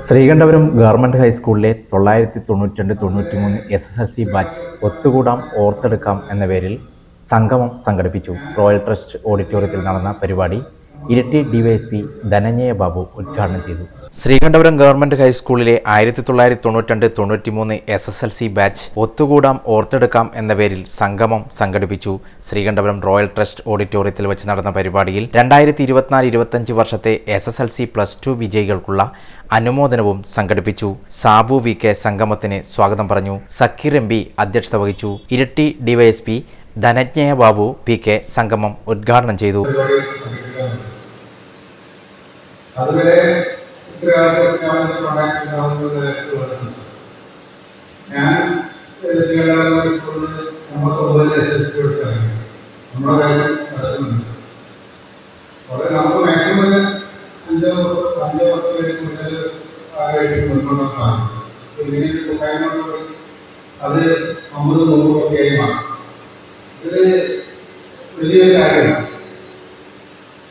Sreekandapuram government ഹൈസ്കൂളിലെ 992-93 SSLC batch ഒത്തുകൂടാം ഓർത്തെടുക്കാം എന്ന പേരിൽ സംഗമം സംഘടിപ്പിച്ചു. റോയൽ ട്രസ്റ്റ് ഓഡിറ്റോറിയത്തിൽ നടന്ന പരിപാടി ഇരിട്ടി ഡിവൈഎസ്പി ധനഞ്ജയ ബാബു ഉദ്ഘാടനം ചെയ്തു. ശ്രീകണ്ഠപുരം ഗവൺമെൻറ് ഹൈസ്കൂളിലെ 1992-93 SSLC ബാച്ച് ഒത്തുകൂടാം ഓർത്തെടുക്കാം എന്ന പേരിൽ സംഗമം സംഘടിപ്പിച്ചു. ശ്രീകണ്ഠപുരം റോയൽ ട്രസ്റ്റ് ഓഡിറ്റോറിയത്തിൽ വെച്ച് നടന്ന പരിപാടിയിൽ 2024-25 വർഷത്തെ SSLC +2 വിജയികൾക്കുള്ള അനുമോദനവും സംഘടിപ്പിച്ചു. സാബു VK സംഗമത്തിന് സ്വാഗതം പറഞ്ഞു. സക്കീർ MP അധ്യക്ഷത വഹിച്ചു. ഇരിട്ടി ഡിവൈഎസ്പി ധനഞ്ജയ ബാബു PK സംഗമം ഉദ്ഘാടനം ചെയ്തു. അതുവരെ ഞാൻ നമ്മുടെ കാര്യം നടക്കുന്നുണ്ട്. നമുക്ക് മാക്സിമം 5-10 പേര് കൂടുതൽ ആരായിട്ട് മുൻകൊണ്ടാൻ സാധിക്കും. അത് 50-100 ആയി മാറും. ഇതൊരു വലിയൊരു കാര്യമാണ്.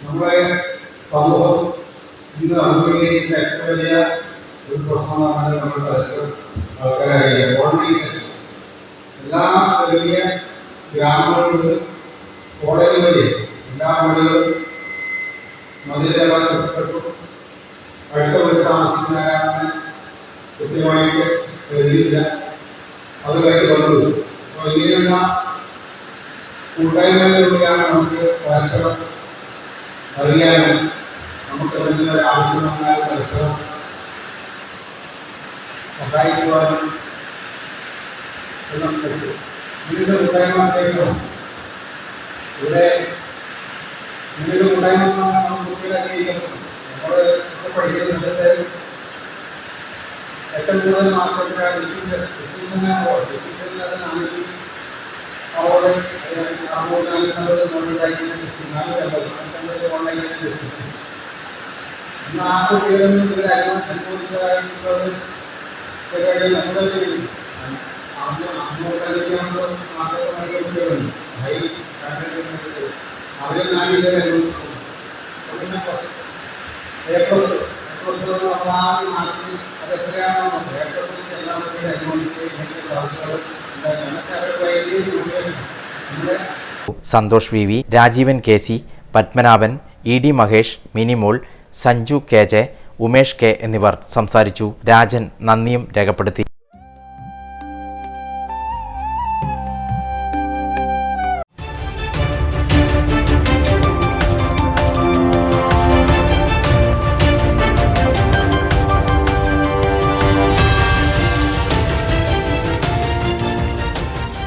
നമ്മളെ സമൂഹം ഇന്ന് അഭിമുഖീകരിക്കുന്ന ഏറ്റവും വലിയ ഒരു പ്രശ്നമാണ് നമ്മുടെ തലച്ചോർ ആൾക്കാരായ ഓർഗനൈസേഷൻ. എല്ലാ ചെറിയ ഗ്രാമങ്ങളിലും കോളേജുകളിൽ എല്ലാ മണികളും മതിലേറ്റപ്പെട്ടു അടുത്ത ഒരു താമസിക്കുന്നവരാണ് കൃത്യമായിട്ട് എഴുതിയില്ല. അതുമായിട്ട് വന്നത്. അപ്പോൾ ഇങ്ങനെയുള്ള കൂട്ടായ്മകളിലൂടെയാണ് നമുക്ക് പരസ്പരം അറിയാനും നമുക്ക് എന്തെങ്കിലും ആവശ്യം വന്നാൽ പരസ്പരം സഹായിക്കുവാനും എല്ലാം പറ്റും. ഇതിൻ്റെ കൂട്ടായ്മ ഉദ്ദേശം ഇവിടെ ഇതിൻ്റെ കൂട്ടായ്മ നമ്മൾ പഠിക്കുന്നത് ഏറ്റവും കൂടുതൽ മാർക്കറ്റിലാണ് അവരുടെ ആ കുട്ടികളൊന്നും അനുഭവിച്ചതായിട്ടുള്ളത് പരിപാടി നമ്മുടെ കുട്ടികളുണ്ട്. അവരെ അതെത്രയാണോ Santhosh VV, Rajeevan KC, Padmanabhan, ED Mahesh, Minimol, Sanju KJ, Umesh K എന്നിവർ സംസാരിച്ചു. രാജൻ നന്ദിയും രേഖപ്പെടുത്തി.